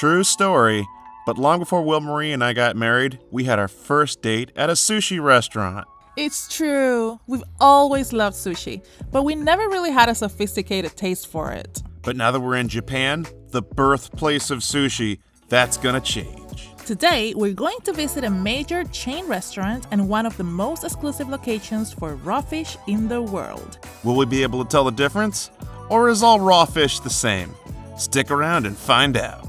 True story, but long before Will Marie and I got married, we had our first date at a sushi restaurant. It's true. We've always loved sushi, but we never really had a sophisticated taste for it. But now that we're in Japan, the birthplace of sushi, that's gonna change. Today, we're going to visit a major chain restaurant and one of the most exclusive locations for raw fish in the world. Will we be able to tell the difference? Or is all raw fish the same? Stick around and find out.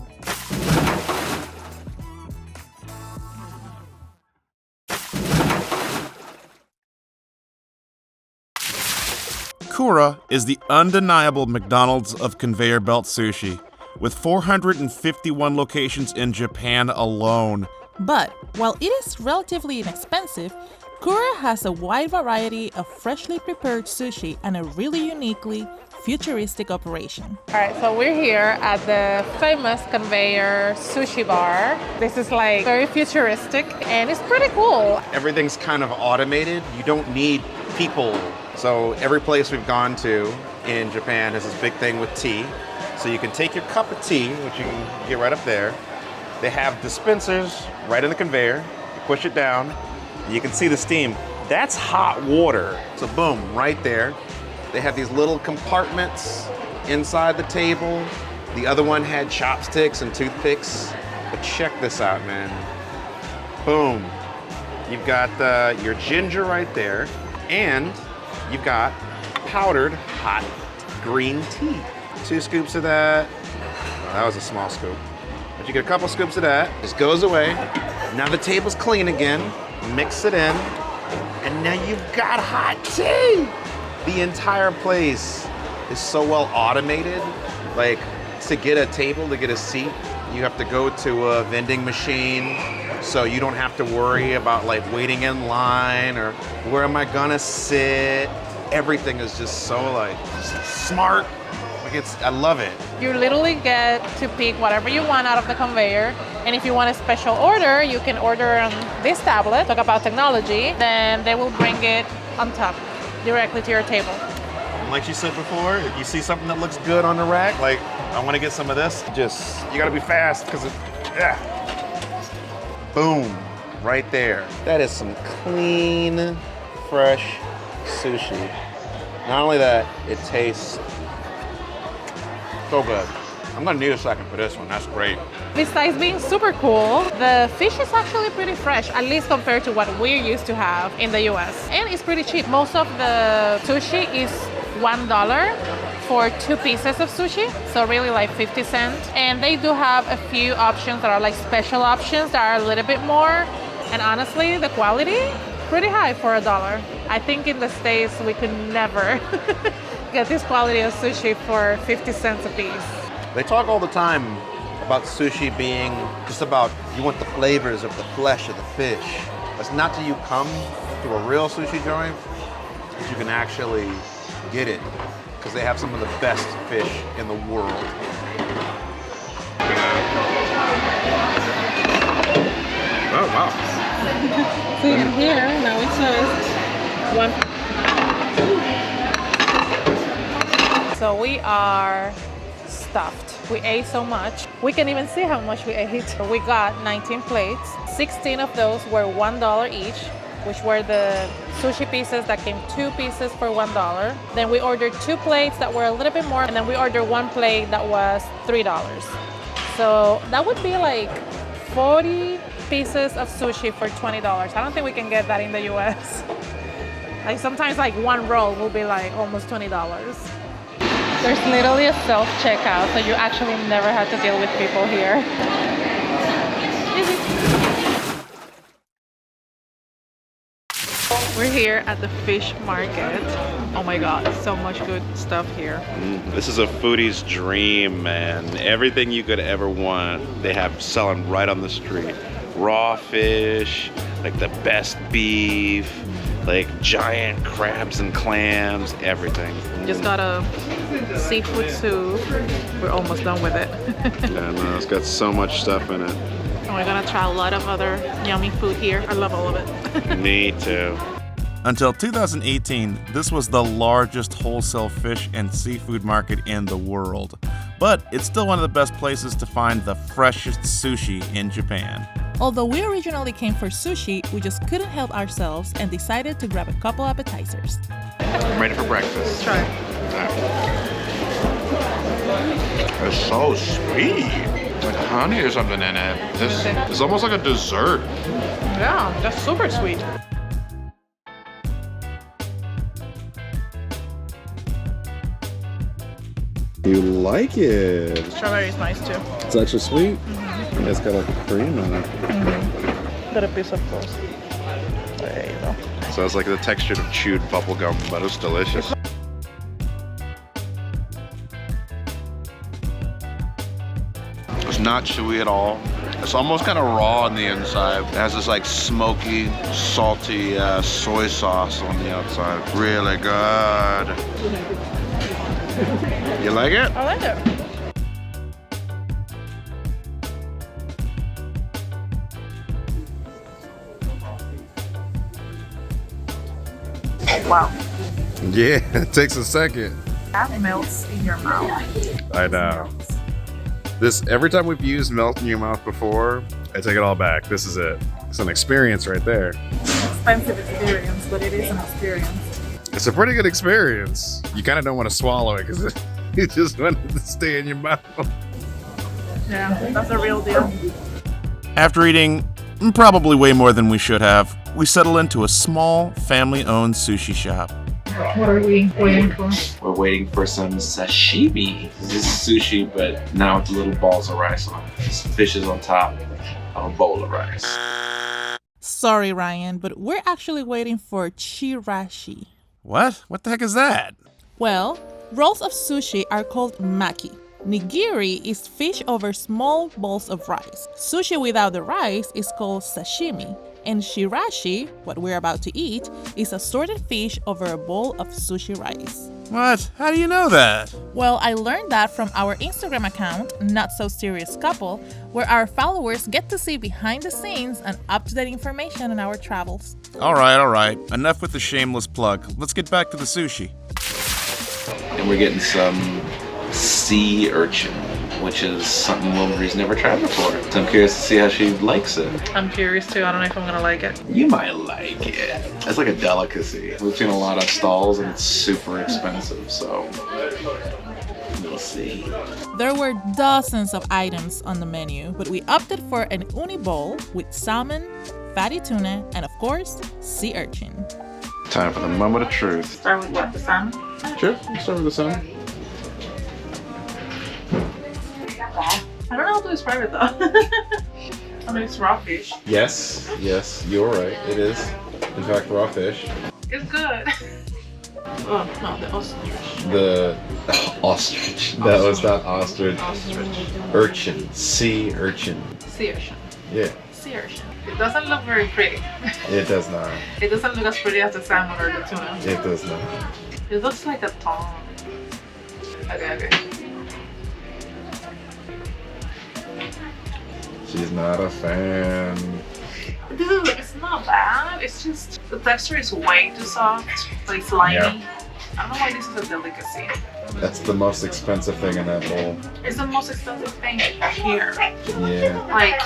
Kura is the undeniable McDonald's of conveyor belt sushi, with 451 locations in Japan alone. But while it is relatively inexpensive, Kura has a wide variety of freshly prepared sushi and a really uniquely futuristic operation. All right, so we're here at the famous conveyor sushi bar. This is like very futuristic and it's pretty cool. Everything's kind of automated. You don't need people. So every place we've gone to in Japan has this big thing with tea. So you can take your cup of tea, which you can get right up there. They have dispensers right in the conveyor. You push it down, and you can see the steam. That's hot water. So boom, right there. They have these little compartments inside the table. The other one had chopsticks and toothpicks. But check this out, man. Boom. You've got your ginger right there, and you've got powdered hot green tea. 2 scoops of that. Oh, that was a small scoop. But you get a couple scoops of that. Just goes away. Now the table's clean again. Mix it in. And now you've got hot tea. The entire place is so well automated. Like, to get a table, to get a seat, you have to go to a vending machine. So you don't have to worry about like waiting in line or where am I gonna sit. Everything is just so like smart. I love it. You literally get to pick whatever you want out of the conveyor. And if you want a special order, you can order on this tablet, talk about technology, then they will bring it on top, directly to your table. And like you said before, if you see something that looks good on the rack, like I want to get some of this, you gotta be fast because boom, right there. That is some clean, fresh sushi. Not only that, it tastes so good. I'm gonna need a second for this one, that's great. Besides being super cool, the fish is actually pretty fresh, at least compared to what we're used to have in the US. And it's pretty cheap. Most of the sushi is $1 for 2 pieces of sushi, so really like 50 cents. And they do have a few options that are like special options that are a little bit more. And honestly, the quality, pretty high for $1. I think in the States, we could never get this quality of sushi for 50 cents a piece. They talk all the time about sushi being just about you want the flavors of the flesh of the fish. That's not till you come to a real sushi joint that you can actually get it, because they have some of the best fish in the world. Oh, wow. So in here, now it's just one. So we are stuffed. We ate so much. We can even see how much we ate. We got 19 plates. 16 of those were $1 each, which were the sushi pieces that came 2 pieces for $1. Then we ordered 2 plates that were a little bit more, and then we ordered 1 plate that was $3. So that would be like 40 pieces of sushi for $20. I don't think we can get that in the US. Like sometimes like 1 roll will be like almost $20. There's literally a self-checkout, so you actually never have to deal with people here. We're here at the fish market. Oh my God, so much good stuff here. This is a foodie's dream, man. Everything you could ever want, they have selling right on the street. Raw fish, like the best beef, like giant crabs and clams, everything. Just got a seafood soup. We're almost done with it. Yeah, no, it's got so much stuff in it. And we're gonna try a lot of other yummy food here. I love all of it. Me too. Until 2018, this was the largest wholesale fish and seafood market in the world. but it's still one of the best places to find the freshest sushi in Japan. Although we originally came for sushi, we just couldn't help ourselves and decided to grab a couple appetizers. I'm ready for breakfast. Try. It's so sweet. Like honey or something in it. This is almost like a dessert. Yeah, that's super sweet. You like it? Strawberry is nice too. It's extra sweet. It's got like a cream in it. Got a piece of toast. There you go. So it's like the texture of chewed bubble gum, but it's delicious. It's not chewy at all. It's almost kind of raw on the inside. It has this like smoky, salty soy sauce on the outside. Really good. You like it? I like it. Wow. Yeah, it takes a second. That melts in your mouth. I know. This every time we've used melt in your mouth before, I take it all back. This is it. It's an experience right there. Expensive experience, but it is an experience. It's a pretty good experience. You kind of don't want to swallow it because you just want it to stay in your mouth. Yeah, that's a real deal. After eating probably way more than we should have, we settle into a small, family-owned sushi shop. What are we waiting for? We're waiting for some sashimi. This is sushi, but now with the little balls of rice on it. This fish is on top of a bowl of rice. Sorry, Ryan, but we're actually waiting for chirashi. What? What the heck is that? Well, rolls of sushi are called maki. Nigiri is fish over small balls of rice. Sushi without the rice is called sashimi. And shirashi, what we're about to eat, is assorted fish over a bowl of sushi rice. What? How do you know that? Well, I learned that from our Instagram account, Not So Serious Couple, where our followers get to see behind the scenes and up-to-date information on our travels. All right. Enough with the shameless plug. Let's get back to the sushi. And we're getting some sea urchin, which is something Wilmarie's never tried before. So I'm curious to see how she likes it. I'm curious too. I don't know if I'm gonna like it. You might like it. It's like a delicacy. We've seen a lot of stalls and it's super expensive, so we'll see. There were dozens of items on the menu, but we opted for an uni bowl with salmon, fatty tuna, and of course, sea urchin. Time for the moment of truth. Start with what? The salmon? Sure, let's start with the salmon. I don't know how to describe it though. I mean, it's raw fish. Yes, you're right. It is, in fact, raw fish. It's good. Oh, no, the ostrich. The ostrich. That was not ostrich. Ostrich. Urchin. Sea urchin. Sea urchin. Yeah, Sea urchin. It doesn't look very pretty. it does not. It doesn't look as pretty as the salmon or the tuna. It does not. It looks like a tongue. Okay. She's not a fan. It's not bad. It's just the texture is way too soft. Like slimy. Yeah. I don't know why this is a delicacy. That's the most expensive thing in that bowl. It's the most expensive thing here. Yeah. Like,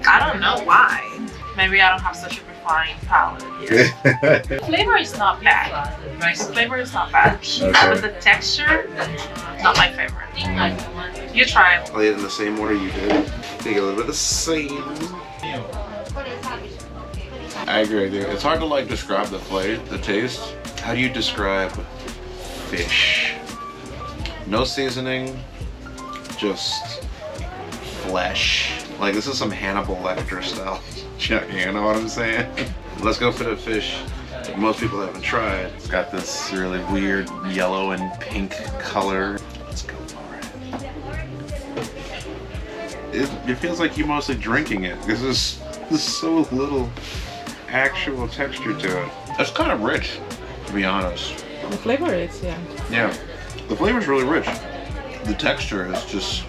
I don't know why. Maybe I don't have such a refined palate here. Flavor is not bad. Flavor is not bad. Okay. But the texture, not my favorite. You try it. I'll eat it in the same order you did. Take a little bit of the same. I agree with you. It's hard to like describe the flavor, the taste. How do you describe fish? No seasoning, just flesh. Like this is some Hannibal Lecter style. You know what I'm saying? Let's go for the fish that most people haven't tried. It's got this really weird yellow and pink color. Let's go for it. It feels like you're mostly drinking it because there's so little actual texture to it. It's kind of rich, to be honest. The flavor is, yeah. Yeah, the flavor's really rich. The texture is just,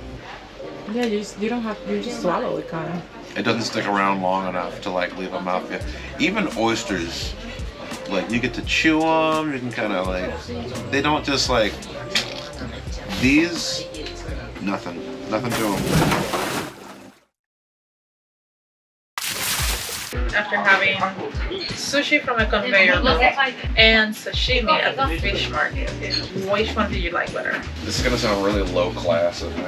Yeah, you just swallow it kind of. it doesn't stick around long enough to like leave a mouthfeel. Even oysters, like you get to chew them, you can kind of like, they don't just like, these Nothing to them. After having sushi from a conveyor belt and sashimi at the fish market, which one do you like better? This is gonna sound really low class of me,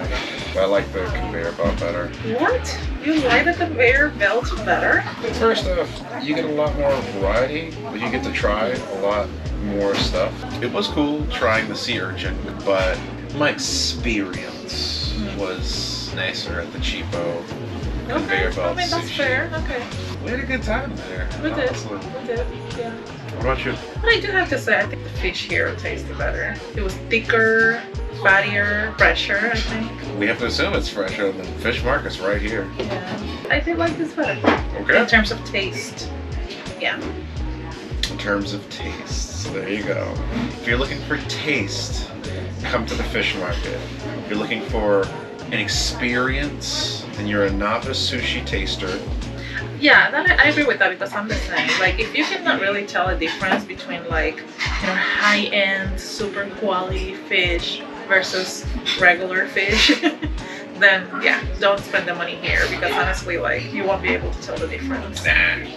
but I like the conveyor belt better. What? You like the conveyor belt better? First off, you get a lot more variety, but you get to try a lot more stuff. It was cool trying the sea urchin, but my experience was nicer at the cheapo conveyor Okay, belt I mean, that's sushi. fair. Okay. We had a good time there. We did. honestly. We did. Yeah. What about you? But I do have to say, I think the fish here tasted better. It was thicker, fattier, fresher, I think. We have to assume it's fresher than fish markets right here. Yeah. I did like this better. Okay. In terms of taste. Yeah. In terms of taste, there you go. If you're looking for taste, come to the fish market. If you're looking for an experience and you're a novice sushi taster, Yeah, that I agree with that because I'm the same. Like, if you cannot really tell a difference between like, high-end, super quality fish versus regular fish, then yeah, don't spend the money here because honestly, like, you won't be able to tell the difference.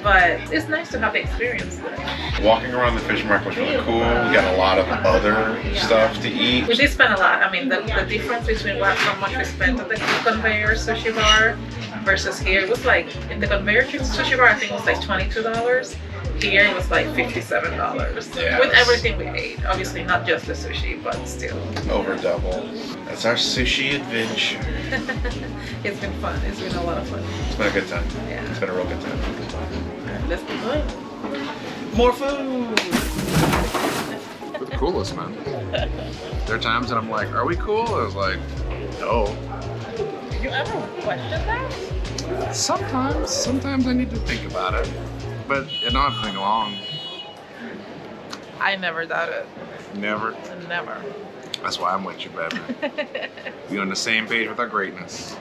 But it's nice to have the experience there. walking around the fish market was really cool. We got a lot of other stuff to eat. We did spend a lot. I mean, the difference between how much we spent at the conveyor sushi bar versus here, it was like, in the conveyor sushi bar, I think it was like $22. Here it was like $57 Yeah, with that's- everything we ate. Obviously, not just the sushi, but still. Over double. That's our sushi adventure. It's been fun. It's been a lot of fun. It's been a good time. Yeah. It's been a real good time. Alright, let's keep going. More food! The coolest, man. There are times that I'm like, are we cool? I was like, no. Did you ever question that? Sometimes I need to think about it. But I don't have to think long. I never doubted. Never. Never. That's why I'm with you, baby. We on the same page with our greatness.